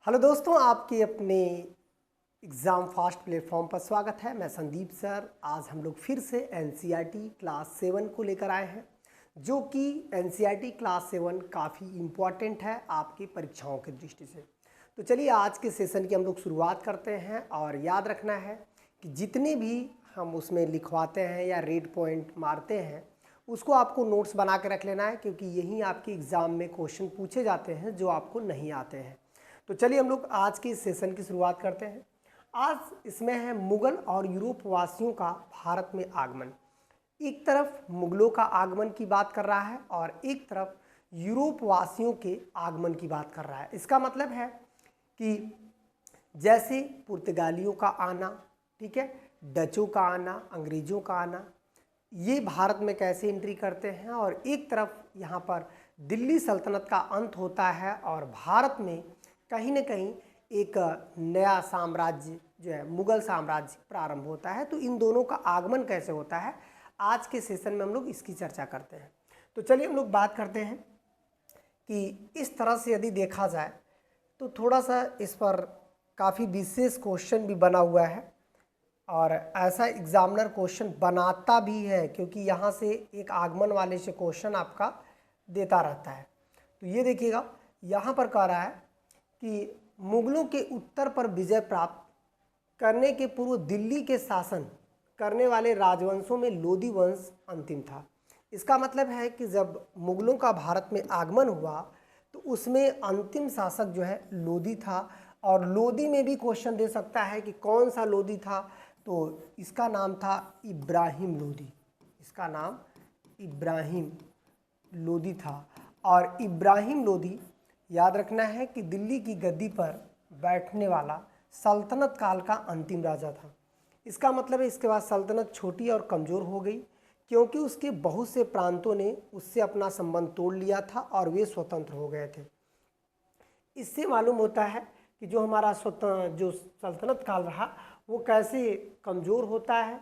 Hello दोस्तों, आपके अपने एग्ज़ाम फास्ट प्लेटफॉर्म पर स्वागत है। मैं संदीप सर। आज हम लोग फिर से एनसीईआरटी क्लास 7 को लेकर आए हैं, जो कि एनसीईआरटी क्लास 7 काफ़ी इम्पॉर्टेंट है आपकी परीक्षाओं की दृष्टि से। तो चलिए आज के सेशन की हम लोग शुरुआत करते हैं। और याद रखना है कि जितने भी हम उसमें लिखवाते हैं या रेड पॉइंट मारते हैं, उसको आपको नोट्स बना के रख लेना है, क्योंकि यही आपके एग्ज़ाम में क्वेश्चन पूछे जाते हैं जो आपको नहीं आते हैं। तो चलिए हम लोग आज के इस सेशन की शुरुआत करते हैं। आज इसमें है मुगल और यूरोप वासियों का भारत में आगमन। एक तरफ मुगलों का आगमन की बात कर रहा है और एक तरफ यूरोप वासियों के आगमन की बात कर रहा है। इसका मतलब है कि जैसे पुर्तगालियों का आना, ठीक है, डचों का आना, अंग्रेज़ों का आना, ये भारत में कैसे एंट्री करते हैं, और एक तरफ यहाँ पर दिल्ली सल्तनत का अंत होता है और भारत में कहीं न कहीं एक नया साम्राज्य जो है मुगल साम्राज्य प्रारंभ होता है। तो इन दोनों का आगमन कैसे होता है, आज के सेशन में हम लोग इसकी चर्चा करते हैं। तो चलिए हम लोग बात करते हैं कि इस तरह से यदि देखा जाए तो थोड़ा सा इस पर काफ़ी विशेष क्वेश्चन भी बना हुआ है, और ऐसा एग्जामिनर क्वेश्चन बनाता भी है, क्योंकि यहाँ से एक आगमन वाले से क्वेश्चन आपका देता रहता है। तो ये देखिएगा, यहाँ पर कह रहा है कि मुगलों के उत्तर पर विजय प्राप्त करने के पूर्व दिल्ली के शासन करने वाले राजवंशों में लोधी वंश अंतिम था। इसका मतलब है कि जब मुगलों का भारत में आगमन हुआ तो उसमें अंतिम शासक जो है लोधी था। और लोधी में भी क्वेश्चन दे सकता है कि कौन सा लोधी था, तो इसका नाम था इब्राहिम लोधी। इसका नाम इब्राहिम लोधी था। और इब्राहिम लोधी, याद रखना है कि दिल्ली की गद्दी पर बैठने वाला सल्तनत काल का अंतिम राजा था। इसका मतलब है इसके बाद सल्तनत छोटी और कमज़ोर हो गई, क्योंकि उसके बहुत से प्रांतों ने उससे अपना संबंध तोड़ लिया था और वे स्वतंत्र हो गए थे। इससे मालूम होता है कि जो हमारा जो सल्तनत काल रहा वो कैसे कमज़ोर होता है।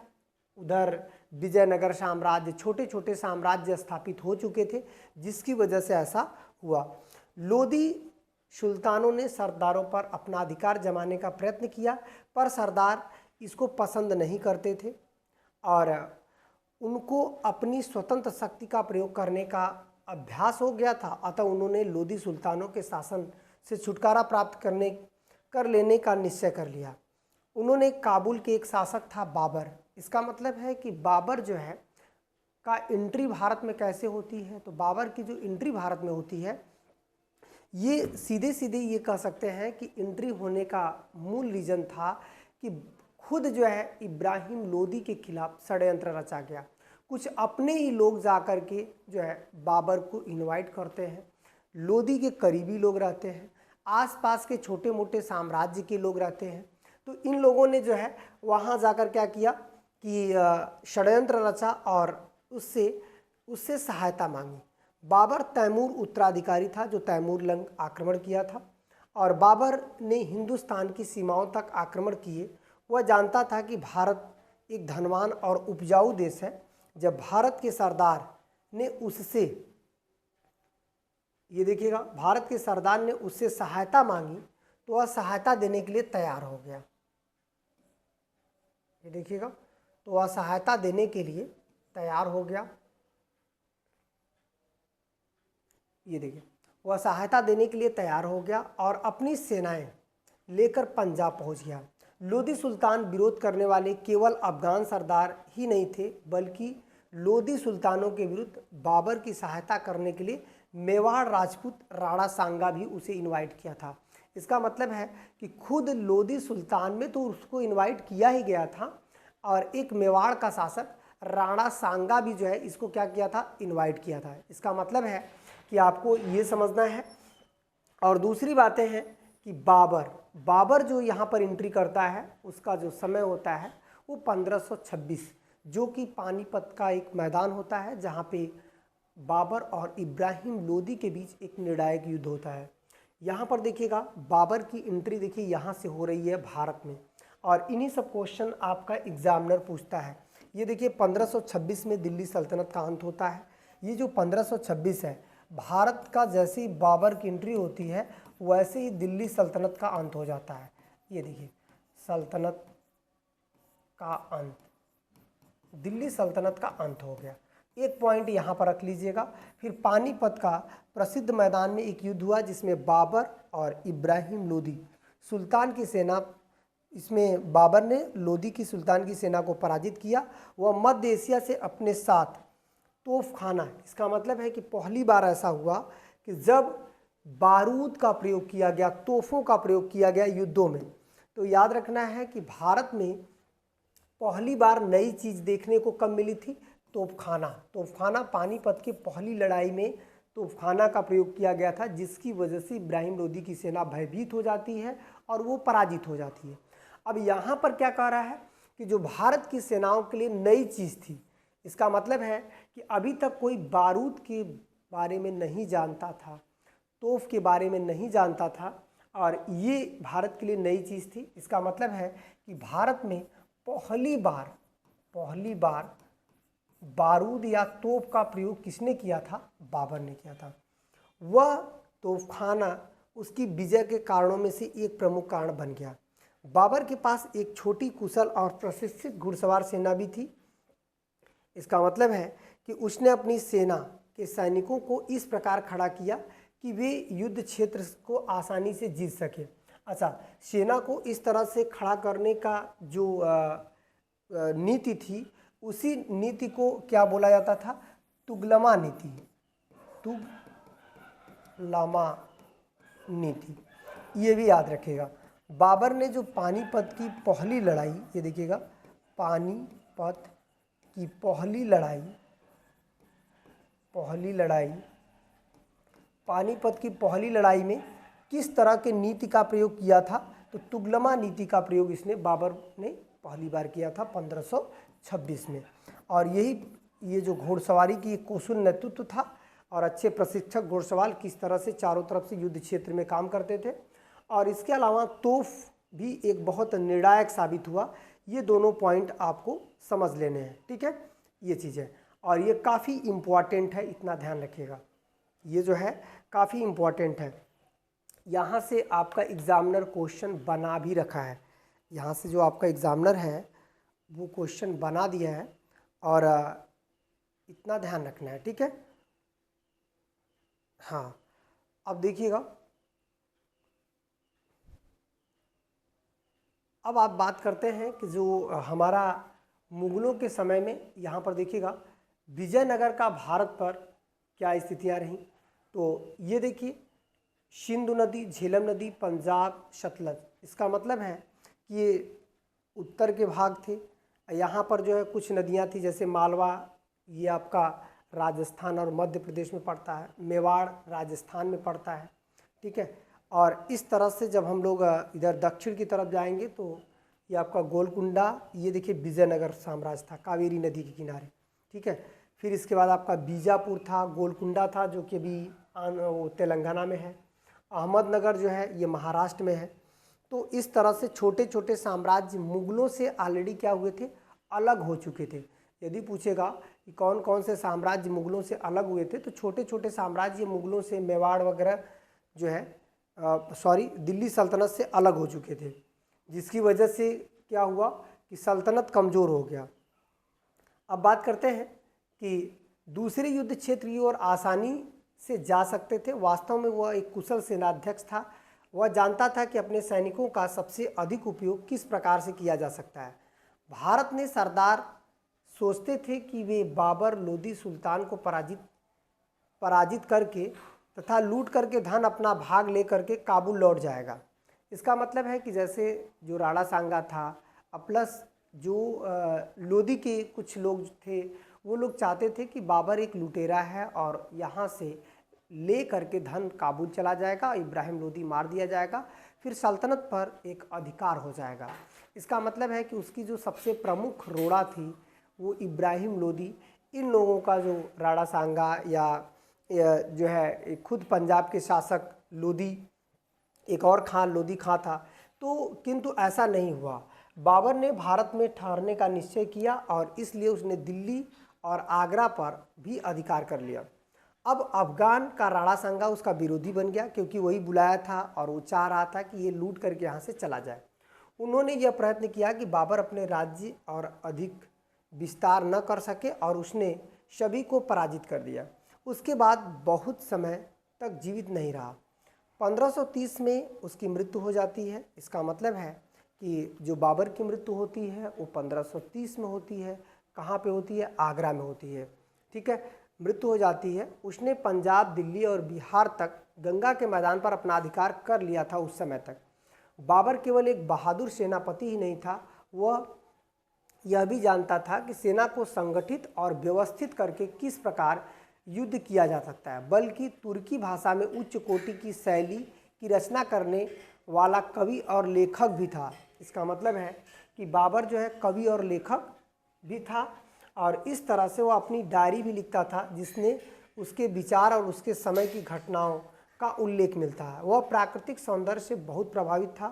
उधर विजयनगर साम्राज्य, छोटे छोटे साम्राज्य स्थापित हो चुके थे, जिसकी वजह से ऐसा हुआ। लोधी सुल्तानों ने सरदारों पर अपना अधिकार जमाने का प्रयत्न किया, पर सरदार इसको पसंद नहीं करते थे और उनको अपनी स्वतंत्र शक्ति का प्रयोग करने का अभ्यास हो गया था। अतः उन्होंने लोधी सुल्तानों के शासन से छुटकारा प्राप्त कर लेने का निश्चय कर लिया। उन्होंने काबुल के एक शासक था बाबर। इसका मतलब है कि बाबर जो है का एंट्री भारत में कैसे होती है, तो बाबर की जो एंट्री भारत में होती है, ये सीधे सीधे ये कह सकते हैं कि एंट्री होने का मूल रीज़न था कि खुद जो है इब्राहिम लोधी के खिलाफ षड्यंत्र रचा गया। कुछ अपने ही लोग जाकर के जो है बाबर को इनवाइट करते हैं। लोधी के करीबी लोग रहते हैं, आसपास के छोटे मोटे साम्राज्य के लोग रहते हैं। तो इन लोगों ने जो है वहाँ जाकर क्या किया कि षड्यंत्र रचा और उससे सहायता मांगी। बाबर तैमूर उत्तराधिकारी था, जो तैमूर लंग आक्रमण किया था, और बाबर ने हिंदुस्तान की सीमाओं तक आक्रमण किए। वह जानता था कि भारत एक धनवान और उपजाऊ देश है। जब भारत के सरदार ने उससे, ये देखिएगा, भारत के सरदार ने उससे सहायता मांगी तो वह सहायता देने के लिए तैयार हो गया। ये देखिएगा, तो वह सहायता देने के लिए तैयार हो गया। ये देखिए, वह सहायता देने के लिए तैयार हो गया और अपनी सेनाएं लेकर पंजाब पहुंच गया। लोधी सुल्तान विरोध करने वाले केवल अफगान सरदार ही नहीं थे, बल्कि लोधी सुल्तानों के विरुद्ध बाबर की सहायता करने के लिए मेवाड़ राजपूत राणा सांगा भी उसे इनवाइट किया था। इसका मतलब है कि खुद लोधी सुल्तान में तो उसको इनवाइट किया ही गया था, और एक मेवाड़ का शासक राणा सांगा भी जो है इसको क्या किया था, इनवाइट किया था। इसका मतलब है कि आपको ये समझना है। और दूसरी बातें हैं कि बाबर जो यहाँ पर एंट्री करता है, उसका जो समय होता है वो 1526, जो कि पानीपत का एक मैदान होता है, जहाँ पे बाबर और इब्राहिम लोधी के बीच एक निर्णायक युद्ध होता है। यहाँ पर देखिएगा, बाबर की एंट्री देखिए यहाँ से हो रही है भारत में, और इन्हीं सब क्वेश्चन आपका एग्जामिनर पूछता है। ये देखिए 1526 में दिल्ली सल्तनत का अंत होता है। ये जो 1526 है, भारत का जैसे ही बाबर की एंट्री होती है वैसे ही दिल्ली सल्तनत का अंत हो जाता है। ये देखिए, सल्तनत का अंत, दिल्ली सल्तनत का अंत हो गया। एक पॉइंट यहाँ पर रख लीजिएगा। फिर पानीपत का प्रसिद्ध मैदान में एक युद्ध हुआ जिसमें बाबर और इब्राहिम लोदी सुल्तान की सेना, इसमें बाबर ने लोदी की सुल्तान की सेना को पराजित किया। वह मध्य एशिया से अपने साथ तोपखाना, इसका मतलब है कि पहली बार ऐसा हुआ कि जब बारूद का प्रयोग किया गया, तोपों का प्रयोग किया गया युद्धों में। तो याद रखना है कि भारत में पहली बार नई चीज़ देखने को कब मिली थी? तोपखाना। तोपखाना पानीपत की पहली लड़ाई में तोपखाना का प्रयोग किया गया था, जिसकी वजह से इब्राहिम लोदी की सेना भयभीत हो जाती है और वो पराजित हो जाती है। अब यहाँ पर क्या कह रहा है कि जो भारत की सेनाओं के लिए नई चीज़ थी, इसका मतलब है कि अभी तक कोई बारूद के बारे में नहीं जानता था, तोप के बारे में नहीं जानता था, और ये भारत के लिए नई चीज़ थी। इसका मतलब है कि भारत में पहली बार बारूद या तोप का प्रयोग किसने किया था? बाबर ने किया था। वह तोपखाना उसकी विजय के कारणों में से एक प्रमुख कारण बन गया। बाबर के पास एक छोटी, कुशल और प्रशिक्षित घुड़सवार सेना भी थी। इसका मतलब है कि उसने अपनी सेना के सैनिकों को इस प्रकार खड़ा किया कि वे युद्ध क्षेत्र को आसानी से जीत सके। अच्छा, सेना को इस तरह से खड़ा करने का जो नीति थी, उसी नीति को क्या बोला जाता था? तुगलमा नीति। तुगलमा नीति, ये भी याद रखेगा। बाबर ने जो पानीपत की पहली लड़ाई, ये देखिएगा, पानीपत की पहली लड़ाई, पानीपत की पहली लड़ाई में किस तरह के नीति का प्रयोग किया था? तो तुगलमा नीति का प्रयोग इसने, बाबर ने पहली बार किया था 1526 में। और ये जो घोड़सवारी की कौशल नेतृत्व था और अच्छे प्रशिक्षक घोड़सवार किस तरह से चारों तरफ से युद्ध क्षेत्र में काम करते थे। और इसके अलावा तोफ भी एक बहुत निर्णायक साबित हुआ। ये दोनों पॉइंट आपको समझ लेने हैं, ठीक है, ये चीज़ें। और ये काफ़ी इम्पॉर्टेंट है, इतना ध्यान रखिएगा, ये जो है काफ़ी इम्पॉर्टेंट है। यहाँ से आपका एग्जामिनर क्वेश्चन बना भी रखा है, यहाँ से जो आपका एग्जामिनर है वो क्वेश्चन बना दिया है, और इतना ध्यान रखना है, ठीक है। हाँ, अब देखिएगा, अब आप बात करते हैं कि जो हमारा मुगलों के समय में, यहाँ पर देखिएगा विजयनगर का भारत पर क्या स्थितियाँ रहीं। तो ये देखिए, सिंधु नदी, झेलम नदी, पंजाब, सतलज, इसका मतलब है कि ये उत्तर के भाग थे। यहाँ पर जो है कुछ नदियाँ थी, जैसे मालवा, ये आपका राजस्थान और मध्य प्रदेश में पड़ता है, मेवाड़ राजस्थान में पड़ता है, ठीक है। और इस तरह से जब हम लोग इधर दक्षिण की तरफ जाएंगे तो ये आपका गोलकुंडा, ये देखिए विजयनगर साम्राज्य था कावेरी नदी के किनारे, ठीक है। फिर इसके बाद आपका बीजापुर था, गोलकुंडा था जो कि अभी तेलंगाना में है, अहमदनगर जो है ये महाराष्ट्र में है। तो इस तरह से छोटे छोटे साम्राज्य मुगलों से ऑलरेडी क्या हुए थे? अलग हो चुके थे। यदि पूछेगा कि कौन कौन से साम्राज्य मुगलों से अलग हुए थे, तो छोटे छोटे साम्राज्य मुगलों से, मेवाड़ वगैरह जो है दिल्ली सल्तनत से अलग हो चुके थे, जिसकी वजह से क्या हुआ कि सल्तनत कमज़ोर हो गया। अब बात करते हैं कि दूसरे युद्ध क्षेत्र की ओर आसानी से जा सकते थे। वास्तव में वह एक कुशल सेनाध्यक्ष था। वह जानता था कि अपने सैनिकों का सबसे अधिक उपयोग किस प्रकार से किया जा सकता है। भारत ने सरदार सोचते थे कि वे बाबर लोदी सुल्तान को पराजित करके तथा लूट करके धन अपना भाग ले करके काबुल लौट जाएगा। इसका मतलब है कि जैसे जो राणा सांगा था, प्लस जो लोदी के कुछ लोग थे, वो लोग चाहते थे कि बाबर एक लुटेरा है और यहाँ से ले करके धन काबुल चला जाएगा, इब्राहिम लोदी मार दिया जाएगा, फिर सल्तनत पर एक अधिकार हो जाएगा। इसका मतलब है कि उसकी जो सबसे प्रमुख रोड़ा थी वो इब्राहिम लोदी, इन लोगों का जो राणा सांगा या जो है खुद पंजाब के शासक लोदी, एक और खान लोदी खां था। तो किंतु ऐसा नहीं हुआ। बाबर ने भारत में ठहरने का निश्चय किया और इसलिए उसने दिल्ली और आगरा पर भी अधिकार कर लिया। अब अफगान का राणा सांगा उसका विरोधी बन गया, क्योंकि वही बुलाया था और वो चाह रहा था कि ये लूट करके यहाँ से चला जाए। उन्होंने यह प्रयत्न किया कि बाबर अपने राज्य और अधिक विस्तार न कर सके और उसने सभी को पराजित कर दिया। उसके बाद बहुत समय तक जीवित नहीं रहा। 1530 में उसकी मृत्यु हो जाती है। इसका मतलब है कि जो बाबर की मृत्यु होती है वो 1530 में होती है। कहाँ पे होती है? आगरा में होती है। ठीक है, मृत्यु हो जाती है। उसने पंजाब, दिल्ली और बिहार तक गंगा के मैदान पर अपना अधिकार कर लिया था। उस समय तक बाबर केवल एक बहादुर सेनापति ही नहीं था, वह यह भी जानता था कि सेना को संगठित और व्यवस्थित करके किस प्रकार युद्ध किया जा सकता है। बल्कि तुर्की भाषा में उच्च कोटि की शैली की रचना करने वाला कवि और लेखक भी था। इसका मतलब है कि बाबर जो है कवि और लेखक भी था, और इस तरह से वो अपनी डायरी भी लिखता था जिसने उसके विचार और उसके समय की घटनाओं का उल्लेख मिलता है। वह प्राकृतिक सौंदर्य से बहुत प्रभावित था।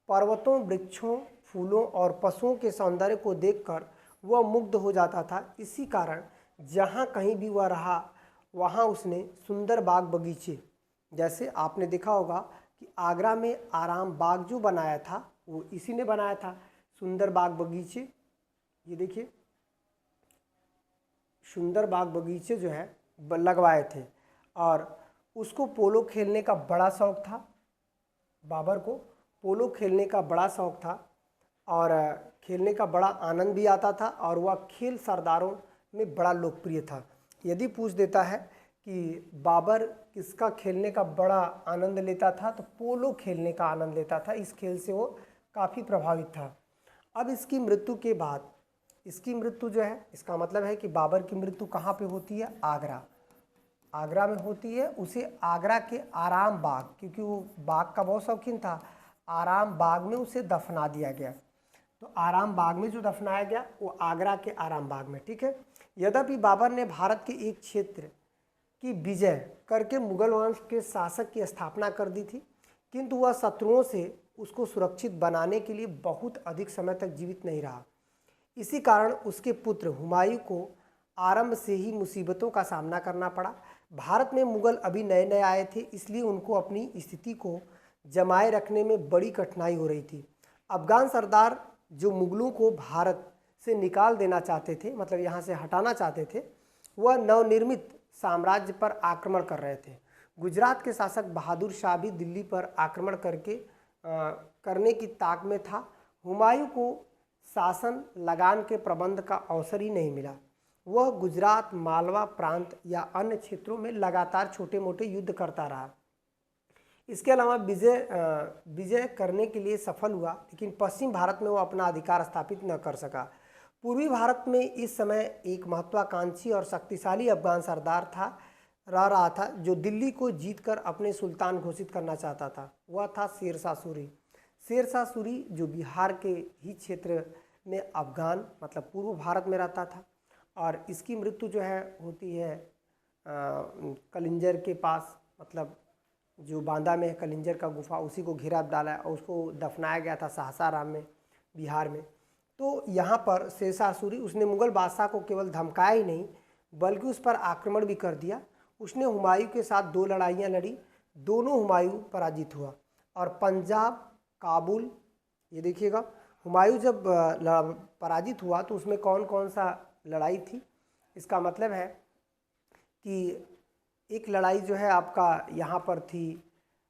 पर्वतों, वृक्षों, फूलों और पशुओं के सौंदर्य को देखकर वह मुग्ध हो जाता था। इसी कारण जहाँ कहीं भी वह रहा वहाँ उसने सुंदर बाग बगीचे, जैसे आपने देखा होगा कि आगरा में आराम बाग जो बनाया था वो इसी ने बनाया था। सुंदर बाग बगीचे, ये देखिए सुंदर बाग बगीचे जो है लगवाए थे। और उसको पोलो खेलने का बड़ा शौक था। बाबर को पोलो खेलने का बड़ा शौक था और खेलने का बड़ा आनंद भी आता था, और वह खेल सरदारों में बड़ा लोकप्रिय था। यदि पूछ देता है कि बाबर किसका खेलने का बड़ा आनंद लेता था, तो पोलो खेलने का आनंद लेता था। इस खेल से वो काफ़ी प्रभावित था। अब इसकी मृत्यु के बाद, इसकी मृत्यु जो है, इसका मतलब है कि बाबर की मृत्यु कहाँ पे होती है? आगरा। आगरा में होती है। उसे आगरा के आराम बाग, क्योंकि वो बाग का बहुत शौकीन था, आराम बाग में उसे दफना दिया गया। तो आराम बाग में जो दफनाया गया वो आगरा के आराम बाग में। ठीक है। यद्यपि बाबर ने भारत के एक क्षेत्र की विजय करके मुगल वंश के शासक की स्थापना कर दी थी, किंतु वह शत्रुओं से उसको सुरक्षित बनाने के लिए बहुत अधिक समय तक जीवित नहीं रहा। इसी कारण उसके पुत्र हुमायूं को आरंभ से ही मुसीबतों का सामना करना पड़ा। भारत में मुगल अभी नए नए आए थे, इसलिए उनको अपनी स्थिति को जमाए रखने में बड़ी कठिनाई हो रही थी। अफगान सरदार जो मुगलों को भारत से निकाल देना चाहते थे, मतलब यहाँ से हटाना चाहते थे, वह नवनिर्मित साम्राज्य पर आक्रमण कर रहे थे। गुजरात के शासक बहादुर शाह भी दिल्ली पर आक्रमण करने की ताक में था। हुमायूं को शासन लगान के प्रबंध का अवसर ही नहीं मिला। वह गुजरात, मालवा प्रांत या अन्य क्षेत्रों में लगातार छोटे मोटे युद्ध करता रहा। इसके अलावा विजय करने के लिए सफल हुआ, लेकिन पश्चिम भारत में वो अपना अधिकार स्थापित न कर सका। पूर्वी भारत में इस समय एक महत्वाकांक्षी और शक्तिशाली अफगान सरदार रह रहा था, जो दिल्ली को जीतकर अपने सुल्तान घोषित करना चाहता था। वह था शेरशाह सूरी। शेरशाह सूरी जो बिहार के ही क्षेत्र में अफगान, मतलब पूर्व भारत में रहता था, और इसकी मृत्यु जो है होती है कलिंजर के पास, मतलब जो बांदा में है कलिंजर का गुफा, उसी को घेरा डाला और उसको दफनाया गया था सासाराम में, बिहार में। तो यहाँ पर शेरशाह सूरी, उसने मुगल बादशाह को केवल धमकाया ही नहीं बल्कि उस पर आक्रमण भी कर दिया। उसने हुमायूं के साथ 2 लड़ाइयाँ लड़ी, दोनों हुमायूं पराजित हुआ। और पंजाब, काबुल, ये देखिएगा, हुमायूं जब पराजित हुआ तो उसमें कौन कौन सा लड़ाई थी? इसका मतलब है कि एक लड़ाई जो है आपका यहाँ पर थी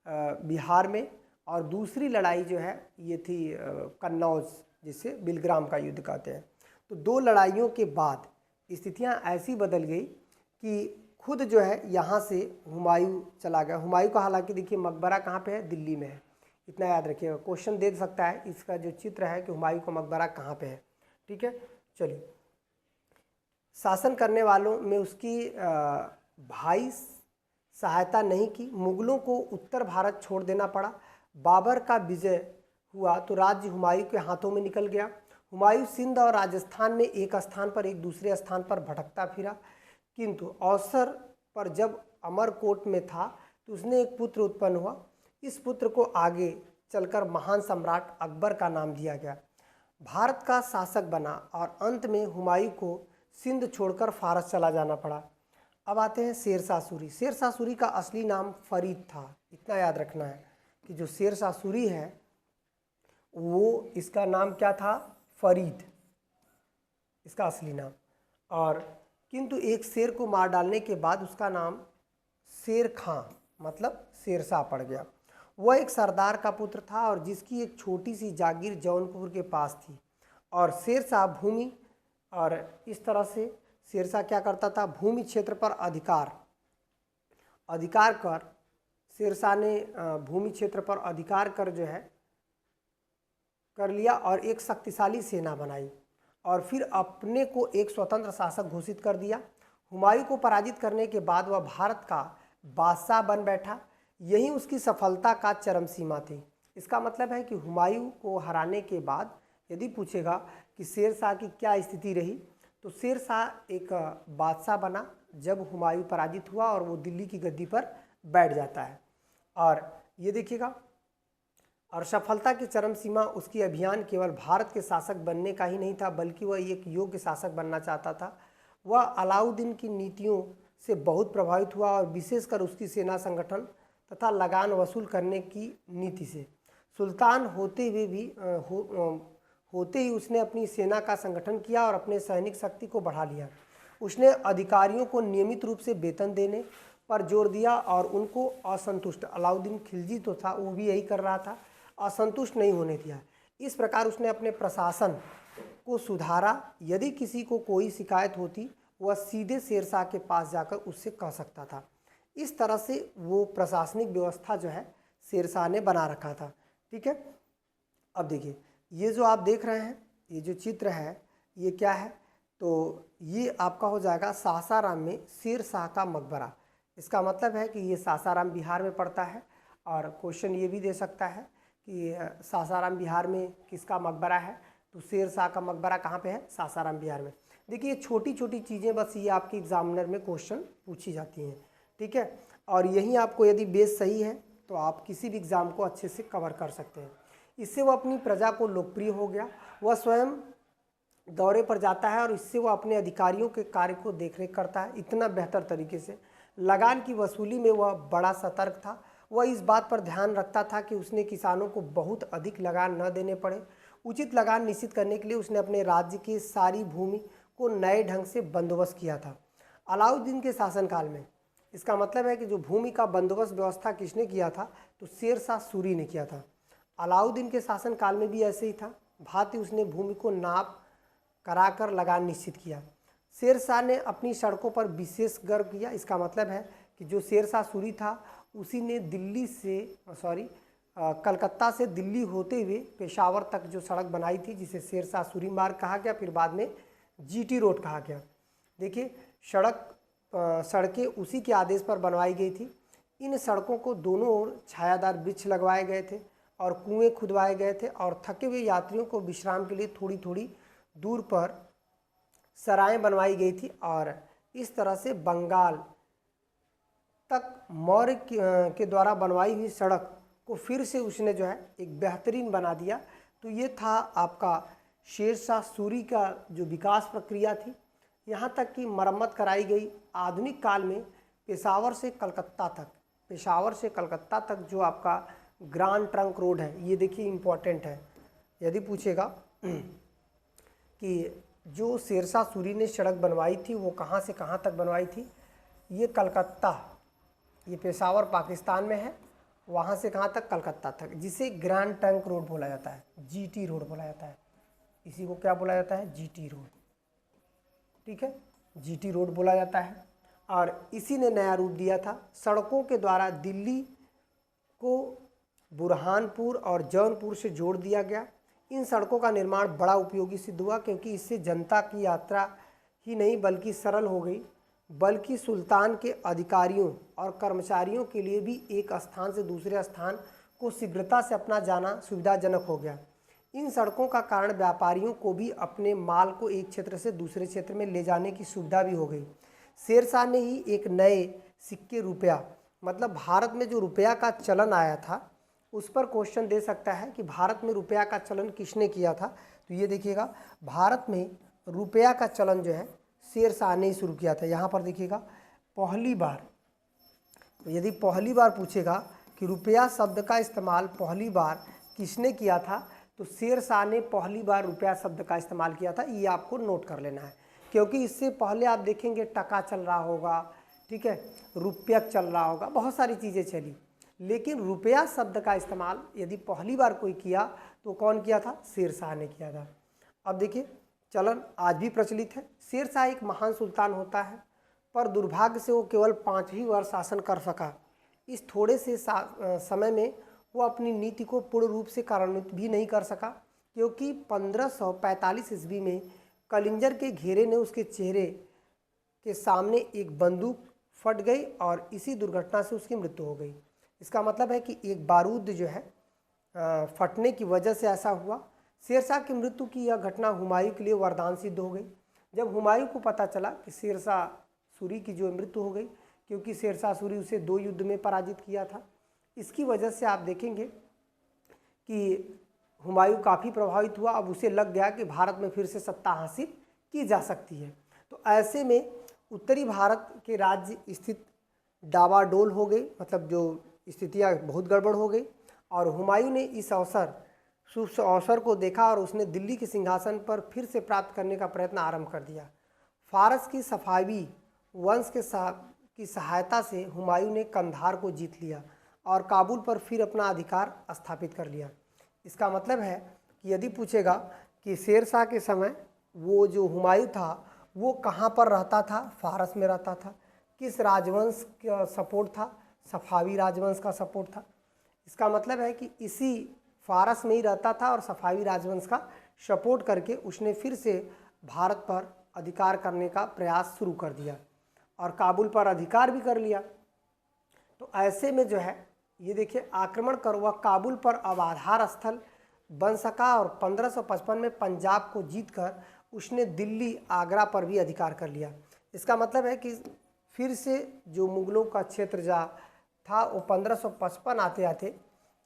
बिहार में, और दूसरी लड़ाई जो है ये थी कन्नौज, जिसे बिलग्राम का युद्ध कहते हैं। तो 2 लड़ाइयों के बाद स्थितियाँ ऐसी बदल गई कि खुद जो है यहाँ से हुमायूं चला गया। हुमायूं का हालांकि देखिए मकबरा कहाँ पे है? दिल्ली में है, इतना याद रखिएगा। क्वेश्चन दे सकता है इसका जो चित्र है कि हुमायूं का मकबरा कहाँ पे है। ठीक है, चलिए। शासन करने वालों में उसकी भाई सहायता नहीं की। मुगलों को उत्तर भारत छोड़ देना पड़ा। बाबर का विजय हुआ तो राज्य हुमायूं के हाथों में निकल गया। हुमायूं सिंध और राजस्थान में एक स्थान पर एक दूसरे स्थान पर भटकता फिरा, किंतु अवसर पर जब अमरकोट में था तो उसने एक पुत्र उत्पन्न हुआ। इस पुत्र को आगे चलकर महान सम्राट अकबर का नाम दिया गया। भारत का शासक बना और अंत में हुमायूं को सिंध छोड़कर फारस चला जाना पड़ा। अब आते हैं शेरशाह सूरी। शेरशाह सूरी का असली नाम फरीद था। इतना याद रखना है कि जो शेरशाह सूरी है वो, इसका नाम क्या था? फरीद, इसका असली नाम। और किंतु एक शेर को मार डालने के बाद उसका नाम शेर खां मतलब शेरशाह पड़ गया। वह एक सरदार का पुत्र था और जिसकी एक छोटी सी जागीर जौनपुर के पास थी। और शेरशाह भूमि, और इस तरह से शेरशाह क्या करता था? भूमि क्षेत्र पर अधिकार कर शेरशाह ने भूमि क्षेत्र पर अधिकार कर जो है कर लिया और एक शक्तिशाली सेना बनाई और फिर अपने को एक स्वतंत्र शासक घोषित कर दिया। हुमायूं को पराजित करने के बाद वह भारत का बादशाह बन बैठा। यही उसकी सफलता का चरम सीमा थी। इसका मतलब है कि हुमायूं को हराने के बाद यदि पूछेगा कि शेरशाह की क्या स्थिति रही, तो शेरशाह एक बादशाह बना जब हुमायूं पराजित हुआ और वो दिल्ली की गद्दी पर बैठ जाता है। और ये देखिएगा, और सफलता की चरम सीमा उसकी अभियान केवल भारत के शासक बनने का ही नहीं था, बल्कि वह एक योग्य शासक बनना चाहता था। वह अलाउद्दीन की नीतियों से बहुत प्रभावित हुआ और विशेषकर उसकी सेना संगठन तथा लगान वसूल करने की नीति से। सुल्तान होते ही उसने अपनी सेना का संगठन किया और अपने सैनिक शक्ति को बढ़ा लिया। उसने अधिकारियों को नियमित रूप से वेतन देने पर जोर दिया और उनको असंतुष्ट, अलाउद्दीन खिलजी तो था, वो भी यही कर रहा था, असंतुष्ट नहीं होने दिया। इस प्रकार उसने अपने प्रशासन को सुधारा। यदि किसी को कोई शिकायत होती, वह सीधे शेरशाह के पास जाकर उससे कह सकता था। इस तरह से वो प्रशासनिक व्यवस्था जो है शेरशाह ने बना रखा था। ठीक है, अब देखिए, ये जो आप देख रहे हैं, ये जो चित्र है, ये क्या है? तो ये आपका हो जाएगा सासाराम में शेरशाह का मकबरा। इसका मतलब है कि ये सासाराम बिहार में पड़ता है। और क्वेश्चन ये भी दे सकता है कि सासाराम बिहार में किसका मकबरा है? तो शेरशाह का मकबरा कहाँ पे है? सासाराम बिहार में। देखिए, छोटी छोटी चीज़ें बस ये आपके एग्जामिनर में क्वेश्चन पूछी जाती हैं। ठीक है, और यही आपको यदि बेस सही है तो आप किसी भी एग्ज़ाम को अच्छे से कवर कर सकते हैं। इससे वह अपनी प्रजा को लोकप्रिय हो गया। वह स्वयं दौरे पर जाता है और इससे वह अपने अधिकारियों के कार्य को देखरेख करता है इतना बेहतर तरीके से। लगान की वसूली में वह बड़ा सतर्क था। वह इस बात पर ध्यान रखता था कि उसने किसानों को बहुत अधिक लगान न देने पड़े। उचित लगान निश्चित करने के लिए उसने अपने राज्य की सारी भूमि को नए ढंग से बंदोबस्त किया था। अलाउद्दीन के शासनकाल में, इसका मतलब है कि जो भूमि का बंदोबस्त व्यवस्था किसने किया था? तो शेरशाह सूरी ने किया था। अलाउद्दीन के शासनकाल में भी ऐसे ही था। भांति उसने भूमि को नाप कराकर लगान निश्चित किया। शेरशाह ने अपनी सड़कों पर विशेष गर्व किया। इसका मतलब है कि जो शेरशाह सूरी था उसी ने कलकत्ता से दिल्ली होते हुए पेशावर तक जो सड़क बनाई थी, जिसे शेरशाह सूरी मार्ग कहा गया, फिर बाद में जीटी रोड कहा गया। देखिए, सड़कें उसी के आदेश पर बनवाई गई थी। इन सड़कों को दोनों ओर छायादार वृक्ष लगवाए गए थे और कुएं खुदवाए गए थे और थके हुए यात्रियों को विश्राम के लिए थोड़ी थोड़ी दूर पर सराएं बनवाई गई थी। और इस तरह से बंगाल तक मौर्य के द्वारा बनवाई हुई सड़क को फिर से उसने जो है एक बेहतरीन बना दिया। तो ये था आपका शेरशाह सूरी का जो विकास प्रक्रिया थी। यहाँ तक कि मरम्मत कराई गई। आधुनिक काल में पेशावर से कलकत्ता तक जो आपका ग्रांड ट्रंक रोड है, ये देखिए इम्पोर्टेंट है। यदि पूछेगा कि जो शेरशाह सूरी ने सड़क बनवाई थी वो कहाँ से कहाँ तक बनवाई थी? ये कलकत्ता, ये पेशावर पाकिस्तान में है, वहाँ से कहाँ तक? कलकत्ता तक, जिसे ग्रैंड ट्रंक रोड बोला जाता है, जीटी रोड बोला जाता है। इसी को क्या बोला जाता है? GT road. ठीक है, जीटी रोड बोला जाता है। और इसी ने नया रूप दिया था। सड़कों के द्वारा दिल्ली को बुरहानपुर और जौनपुर से जोड़ दिया गया। इन सड़कों का निर्माण बड़ा उपयोगी सिद्ध हुआ, क्योंकि इससे जनता की यात्रा ही नहीं बल्कि सरल हो गई, बल्कि सुल्तान के अधिकारियों और कर्मचारियों के लिए भी एक स्थान से दूसरे स्थान को शीघ्रता से अपना जाना सुविधाजनक हो गया। इन सड़कों का कारण व्यापारियों को भी अपने माल को एक क्षेत्र से दूसरे क्षेत्र में ले जाने की सुविधा भी हो गई। शेरशाह ने ही एक नए सिक्के रुपया, मतलब भारत में जो रुपया का चलन आया था, उस पर क्वेश्चन दे सकता है कि भारत में रुपया का चलन किसने किया था? तो ये देखिएगा, भारत में रुपया का चलन जो है शेरशाह ने ही शुरू किया था। यहाँ पर देखिएगा, पहली बार, यदि पहली बार पूछेगा कि रुपया शब्द का इस्तेमाल पहली बार किसने किया था, तो शेर शाह ने पहली बार रुपया शब्द का इस्तेमाल किया था। ये आपको नोट कर लेना है, क्योंकि इससे पहले आप देखेंगे टका चल रहा होगा, ठीक है, रुपया चल रहा होगा, बहुत सारी चीज़ें चली, लेकिन रुपया शब्द का इस्तेमाल यदि पहली बार कोई किया तो कौन किया था? शेर शाह ने किया था। अब देखिए, चलन आज भी प्रचलित है। शेर शाह एक महान सुल्तान होता है, पर दुर्भाग्य से वो केवल 5 ही वर्ष शासन कर सका। इस थोड़े से समय में वो अपनी नीति को पूर्ण रूप से कार्यान्वित भी नहीं कर सका, क्योंकि 1545 ईस्वी में कलिंजर के घेरे ने उसके चेहरे के सामने एक बंदूक फट गई और इसी दुर्घटना से उसकी मृत्यु हो गई। इसका मतलब है कि एक बारूद जो है फटने की वजह से ऐसा हुआ। शेरशाह की मृत्यु की यह घटना हुमायूं के लिए वरदान सिद्ध हो गई। जब हुमायूं को पता चला कि शेरशाह सूरी की जो मृत्यु हो गई, क्योंकि शेरशाह सूरी उसे 2 युद्ध में पराजित किया था, इसकी वजह से आप देखेंगे कि हुमायूं काफ़ी प्रभावित हुआ। अब उसे लग गया कि भारत में फिर से सत्ता हासिल की जा सकती है। तो ऐसे में उत्तरी भारत के राज्य स्थित डावाडोल हो गए, मतलब जो स्थितियाँ बहुत गड़बड़ हो गई, और हुमायूं ने इस शुभ अवसर को देखा और उसने दिल्ली के सिंहासन पर फिर से प्राप्त करने का प्रयत्न आरंभ कर दिया। फारस की सफावी वंश की सहायता से हुमायूं ने कंधार को जीत लिया और काबुल पर फिर अपना अधिकार स्थापित कर लिया। इसका मतलब है कि यदि पूछेगा कि शेरशाह के समय वो जो हुमायूं था वो कहाँ पर रहता था? फारस में रहता था। किस राजवंश का सपोर्ट था? सफावी राजवंश का सपोर्ट था। इसका मतलब है कि इसी फारस में ही रहता था और सफावी राजवंश का सपोर्ट करके उसने फिर से भारत पर अधिकार करने का प्रयास शुरू कर दिया और काबुल पर अधिकार भी कर लिया। तो ऐसे में जो है ये देखिए, आक्रमण कर वह काबुल पर अब आधार स्थल बन सका और 1555 में पंजाब को जीतकर उसने दिल्ली, आगरा पर भी अधिकार कर लिया। इसका मतलब है कि फिर से जो मुगलों का क्षेत्र जा था वो 1555 आते आते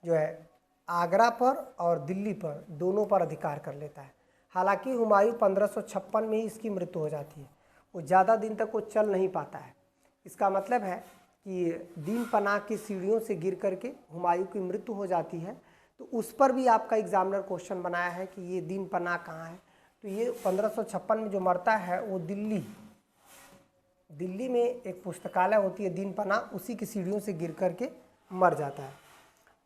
जो है आगरा पर और दिल्ली पर दोनों पर अधिकार कर लेता है। हालांकि हुमायूं 1556 में ही इसकी मृत्यु हो जाती है, वो ज़्यादा दिन तक वो चल नहीं पाता है। इसका मतलब है कि दीन पनाह की सीढ़ियों से गिर करके हुमायूं की मृत्यु हो जाती है। तो उस पर भी आपका एग्जामिनर क्वेश्चन बनाया है कि ये दीन पनाह कहाँ है। तो ये 1556 में जो मरता है वो दिल्ली में एक पुस्तकालय होती है दीन पनाह, उसी की सीढ़ियों से गिर करके मर जाता है।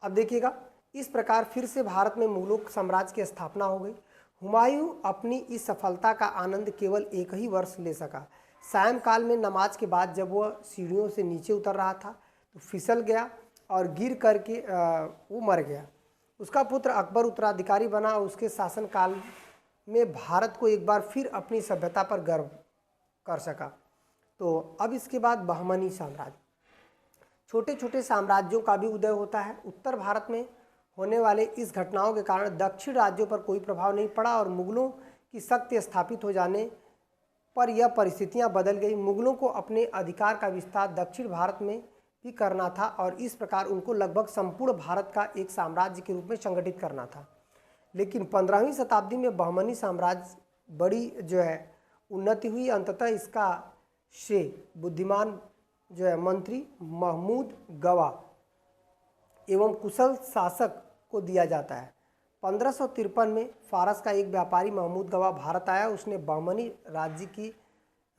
अब देखिएगा, इस प्रकार फिर से भारत में मुगलों साम्राज्य की स्थापना हो गई। हुमायूं अपनी इस सफलता का आनंद केवल 1 ही वर्ष ले सका। सायंकाल में नमाज के बाद जब वह सीढ़ियों से नीचे उतर रहा था तो फिसल गया और गिर करके वो मर गया। उसका पुत्र अकबर उत्तराधिकारी बना और उसके शासनकाल में भारत को एक बार फिर अपनी सभ्यता पर गर्व कर सका। तो अब इसके बाद बहमनी साम्राज्य, छोटे छोटे साम्राज्यों का भी उदय होता है। उत्तर भारत में होने वाले इस घटनाओं के कारण दक्षिण राज्यों पर कोई प्रभाव नहीं पड़ा और मुगलों की शक्ति स्थापित हो जाने पर यह परिस्थितियां बदल गई। मुगलों को अपने अधिकार का विस्तार दक्षिण भारत में भी करना था और इस प्रकार उनको लगभग संपूर्ण भारत का एक साम्राज्य के रूप में संगठित करना था। लेकिन 15वीं शताब्दी में बहमनी साम्राज्य बड़ी जो है उन्नति हुई। अंततः इसका श्रेय बुद्धिमान जो है मंत्री महमूद गवा एवं कुशल शासक को दिया जाता है। 1553 में फारस का एक व्यापारी महमूद गवा भारत आया। उसने बहमनी राज्य की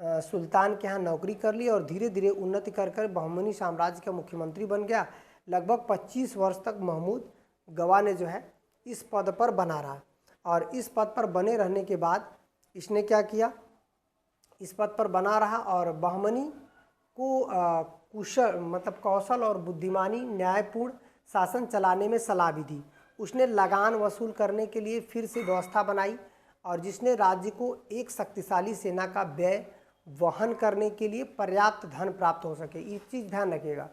सुल्तान के यहाँ नौकरी कर ली और धीरे धीरे उन्नति कर कर बहमनी साम्राज्य का मुख्यमंत्री बन गया। लगभग 25 वर्ष तक महमूद गवा ने जो है इस पद पर बना रहा और इस पद पर बने रहने के बाद इसने क्या किया, इस पद पर बना रहा और बहमनी को कौशल और बुद्धिमानी न्यायपूर्ण शासन चलाने में सलाह भी दी। उसने लगान वसूल करने के लिए फिर से व्यवस्था बनाई और जिसने राज्य को एक शक्तिशाली सेना का व्यय वहन करने के लिए पर्याप्त धन प्राप्त हो सके। ये चीज़ ध्यान रखिएगा,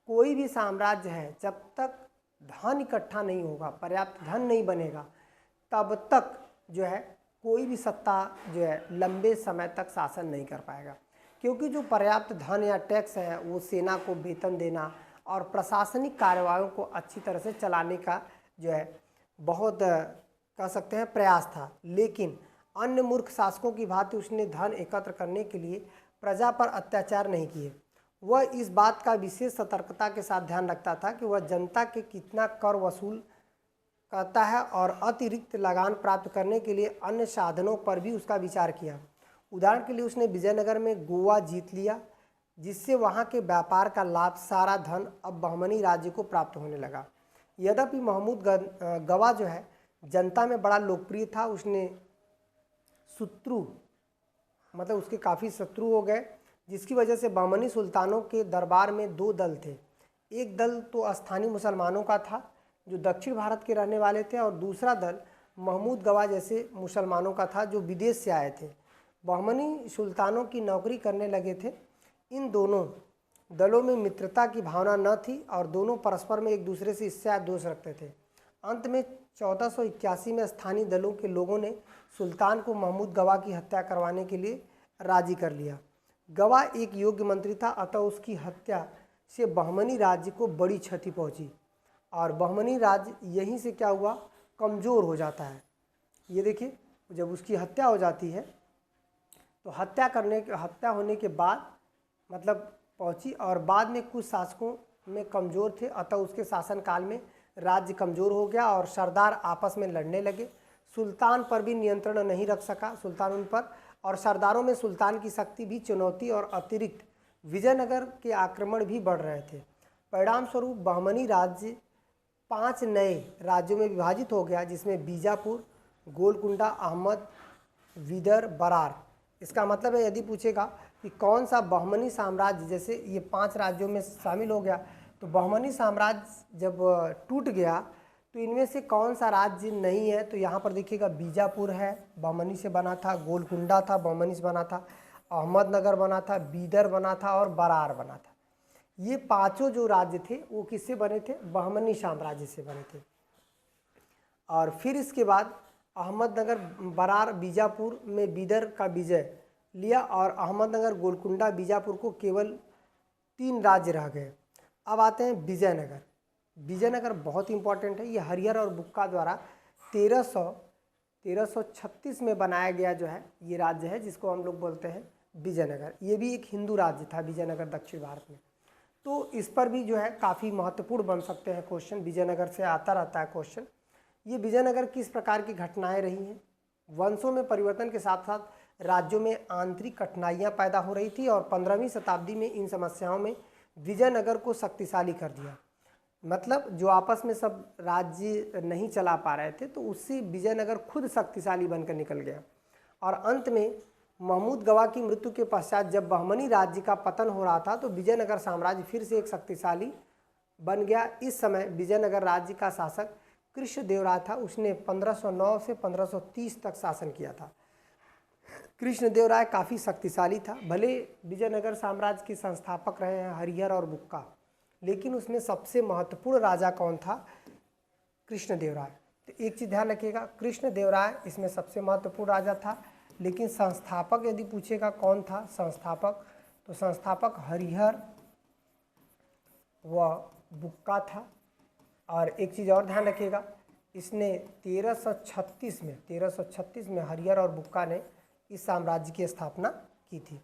कोई भी साम्राज्य है जब तक धन इकट्ठा नहीं होगा, पर्याप्त धन नहीं बनेगा, तब तक जो है कोई भी सत्ता जो है लंबे समय तक शासन नहीं कर पाएगा। क्योंकि जो पर्याप्त धन या टैक्स है वो सेना को वेतन देना और प्रशासनिक कार्यवाहियों को अच्छी तरह से चलाने का जो है बहुत कह सकते हैं प्रयास था। लेकिन अन्य मूर्ख शासकों की भांति उसने धन एकत्र करने के लिए प्रजा पर अत्याचार नहीं किए। वह इस बात का विशेष सतर्कता के साथ ध्यान रखता था कि वह जनता के कितना कर वसूल करता है और अतिरिक्त लगान प्राप्त करने के लिए अन्य साधनों पर भी उसका विचार किया। उदाहरण के लिए उसने विजयनगर में गोवा जीत लिया, जिससे वहाँ के व्यापार का लाभ, सारा धन अब बहमनी राज्य को प्राप्त होने लगा। यद्यपि महमूद गवा जो है जनता में बड़ा लोकप्रिय था, उसने शत्रु मतलब उसके काफ़ी शत्रु हो गए, जिसकी वजह से बहमनी सुल्तानों के दरबार में दो दल थे। एक दल तो स्थानीय मुसलमानों का था जो दक्षिण भारत के रहने वाले थे, और दूसरा दल महमूद गवा जैसे मुसलमानों का था जो विदेश से आए थे। बहमनी सुल्तानों की नौकरी करने लगे थे। इन दोनों दलों में मित्रता की भावना न थी और दोनों परस्पर में एक दूसरे से ईर्ष्या दोष रखते थे। अंत में 1481 में स्थानीय दलों के लोगों ने सुल्तान को महमूद गवा की हत्या करवाने के लिए राजी कर लिया। गवा एक योग्य मंत्री था, अतः उसकी हत्या से बहमनी राज्य को बड़ी क्षति पहुंची और बहमनी राज्य यहीं से क्या हुआ, कमज़ोर हो जाता है। ये देखिए, जब उसकी हत्या हो जाती है तो हत्या होने के बाद मतलब पहुंची, और बाद में कुछ शासकों में कमज़ोर थे, अतः उसके शासनकाल में राज्य कमज़ोर हो गया और सरदार आपस में लड़ने लगे। सुल्तान पर भी नियंत्रण नहीं रख सका सुल्तान उन पर, और सरदारों में सुल्तान की शक्ति भी चुनौती और अतिरिक्त विजयनगर के आक्रमण भी बढ़ रहे थे। परिणाम स्वरूप बहमनी राज्य 5 नए राज्यों में विभाजित हो गया, जिसमें बीजापुर, गोलकुंडा, अहमद, विदर, बरार। इसका मतलब है, यदि पूछेगा कि कौन सा बहमनी साम्राज्य, जैसे ये 5 राज्यों में शामिल हो गया, तो बहमनी साम्राज्य जब टूट गया तो इनमें से कौन सा राज्य नहीं है, तो यहाँ पर देखिएगा बीजापुर है, बहमनी से बना था, गोलकुंडा था, बहमनी से बना था, अहमदनगर बना था, बीदर बना था और बरार बना था। ये पांचों जो राज्य थे वो किससे बने थे, बहमनी साम्राज्य से बने थे। और फिर इसके बाद अहमदनगर, बरार, बीजापुर में बीदर का विजय लिया और अहमदनगर, गोलकुंडा, बीजापुर को केवल 3 राज्य रह गए। अब आते हैं विजयनगर। विजयनगर बहुत इंपॉर्टेंट है। ये हरिहर और बुक्का द्वारा 1336 में बनाया गया जो है ये राज्य है, जिसको हम लोग बोलते हैं विजयनगर। ये भी एक हिंदू राज्य था विजयनगर, दक्षिण भारत में। तो इस पर भी जो है काफ़ी महत्वपूर्ण बन सकते हैं क्वेश्चन, विजयनगर से आता रहता है क्वेश्चन। ये विजयनगर किस प्रकार की घटनाएं रही हैं? वंशों में परिवर्तन के साथ साथ राज्यों में आंतरिक कठिनाइयां पैदा हो रही थी और 15वीं शताब्दी में इन समस्याओं में विजयनगर को शक्तिशाली कर दिया। मतलब जो आपस में सब राज्य नहीं चला पा रहे थे, तो उससे विजयनगर खुद शक्तिशाली बनकर निकल गया। और अंत में महमूद गवा की मृत्यु के पश्चात जब बहमनी राज्य का पतन हो रहा था, तो विजयनगर साम्राज्य फिर से एक शक्तिशाली बन गया। इस समय विजयनगर राज्य का शासक कृष्णदेवराय था। उसने 1509 से 1530 तक शासन किया था। कृष्णदेवराय काफ़ी शक्तिशाली था। भले विजयनगर साम्राज्य के संस्थापक रहे हैं हरिहर और बुक्का, लेकिन उसमें सबसे महत्वपूर्ण राजा कौन था? कृष्णदेवराय। तो एक चीज़ ध्यान रखिएगा, कृष्णदेवराय इसमें सबसे महत्वपूर्ण राजा था, लेकिन संस्थापक यदि पूछेगा कौन था संस्थापक, तो संस्थापक हरिहर व बुक्का था। और एक चीज़ और ध्यान रखिएगा, इसने 1336 में हरिहर और बुक्का ने इस साम्राज्य की स्थापना की थी।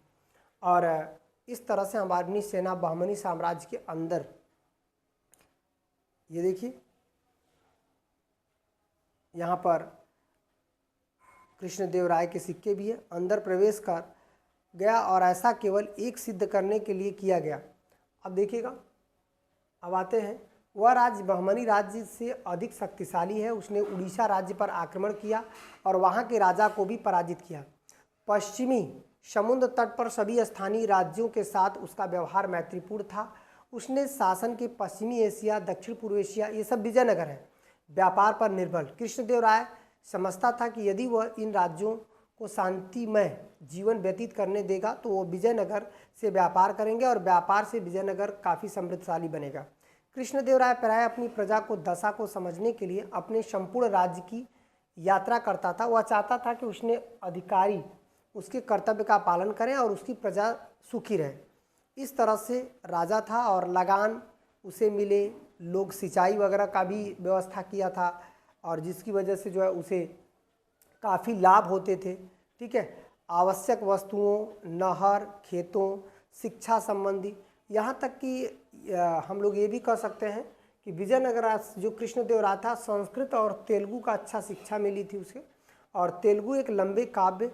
और इस तरह से हमारी सेना बहमनी साम्राज्य के अंदर, ये देखिए यहाँ पर कृष्णदेवराय के सिक्के भी है, अंदर प्रवेश कर गया और ऐसा केवल एक सिद्ध करने के लिए किया गया। अब देखिएगा, अब आते हैं, वह राज्य बहमनी राज्य से अधिक शक्तिशाली है। उसने उड़ीसा राज्य पर आक्रमण किया और वहाँ के राजा को भी पराजित किया। पश्चिमी समुद्र तट पर सभी स्थानीय राज्यों के साथ उसका व्यवहार मैत्रीपूर्ण था। उसने शासन के पश्चिमी एशिया, दक्षिण पूर्व एशिया, ये सब विजयनगर है, व्यापार पर निर्भर। कृष्णदेवराय समझता था कि यदि वह इन राज्यों को शांतिमय जीवन व्यतीत करने देगा तो वो विजयनगर से व्यापार करेंगे और व्यापार से विजयनगर काफ़ी समृद्धशाली बनेगा। कृष्णदेवराय प्रायः अपनी प्रजा को दशा को समझने के लिए अपने संपूर्ण राज्य की यात्रा करता था। वह चाहता था कि उसने अधिकारी उसके कर्तव्य का पालन करें और उसकी प्रजा सुखी रहे। इस तरह से राजा था और लगान उसे मिले, लोग सिंचाई वगैरह का भी व्यवस्था किया था और जिसकी वजह से जो है उसे काफ़ी लाभ होते थे। ठीक है, आवश्यक वस्तुओं, नहर, खेतों, शिक्षा संबंधी यहाँ तक कि हम लोग ये भी कह सकते हैं कि विजयनगर जो कृष्णदेवराय था, संस्कृत और तेलुगु का अच्छा शिक्षा मिली थी उसे, और तेलुगु एक लंबे काव्य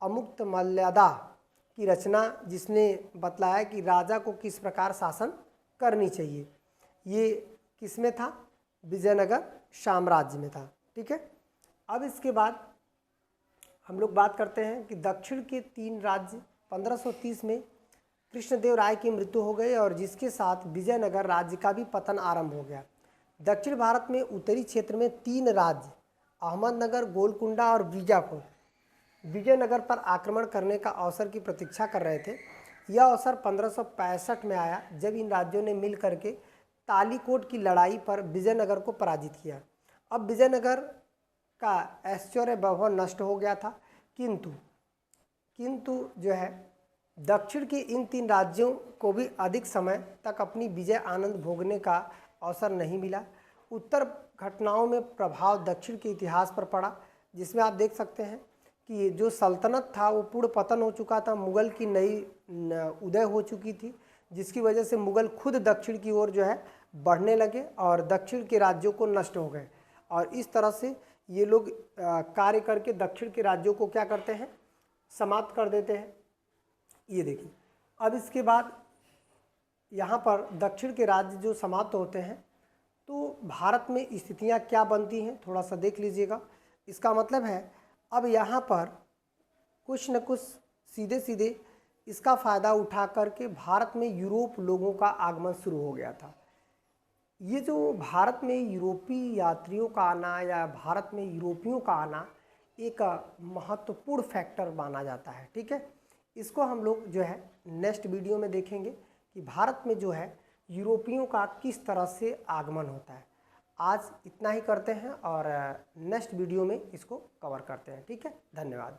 अमुक्त मर्यादा की रचना जिसने बतलाया कि राजा को किस प्रकार शासन करनी चाहिए, ये किसमें था? विजयनगर साम्राज्य में था। ठीक है, अब इसके बाद हम लोग बात करते हैं कि दक्षिण के 3 राज्य 1530 में कृष्णदेवराय की मृत्यु हो गई और जिसके साथ विजयनगर राज्य का भी पतन आरंभ हो गया। दक्षिण भारत में उत्तरी क्षेत्र में 3 राज्य अहमदनगर, गोलकुंडा और बीजापुर विजयनगर पर आक्रमण करने का अवसर की प्रतीक्षा कर रहे थे। यह अवसर 1565 में आया जब इन राज्यों ने मिल करके तालीकोट की लड़ाई पर विजयनगर को पराजित किया। अब विजयनगर का ऐश्वर्य वैभव नष्ट हो गया था, किंतु जो है दक्षिण के इन 3 राज्यों को भी अधिक समय तक अपनी विजय आनंद भोगने का अवसर नहीं मिला। उत्तर घटनाओं में प्रभाव दक्षिण के इतिहास पर पड़ा, जिसमें आप देख सकते हैं कि जो सल्तनत था वो पूर्ण पतन हो चुका था, मुगल की नई उदय हो चुकी थी, जिसकी वजह से मुगल खुद दक्षिण की ओर जो है बढ़ने लगे और दक्षिण के राज्यों को नष्ट हो गए। और इस तरह से ये लोग कार्य करके दक्षिण के राज्यों को क्या करते हैं? समाप्त कर देते हैं। ये देखिए, अब इसके बाद यहाँ पर दक्षिण के राज्य जो समाप्त होते हैं तो भारत में स्थितियाँ क्या बनती हैं, थोड़ा सा देख लीजिएगा। इसका मतलब है अब यहाँ पर कुछ न कुछ सीधे सीधे इसका फ़ायदा उठा करके भारत में यूरोप लोगों का आगमन शुरू हो गया था। ये जो भारत में यूरोपीय यात्रियों का आना या भारत में यूरोपियों का आना एक महत्वपूर्ण फैक्टर माना जाता है। ठीक है, इसको हम लोग जो है नेक्स्ट वीडियो में देखेंगे कि भारत में जो है यूरोपियों का किस तरह से आगमन होता है। आज इतना ही करते हैं और नेक्स्ट वीडियो में इसको कवर करते हैं। ठीक है, धन्यवाद।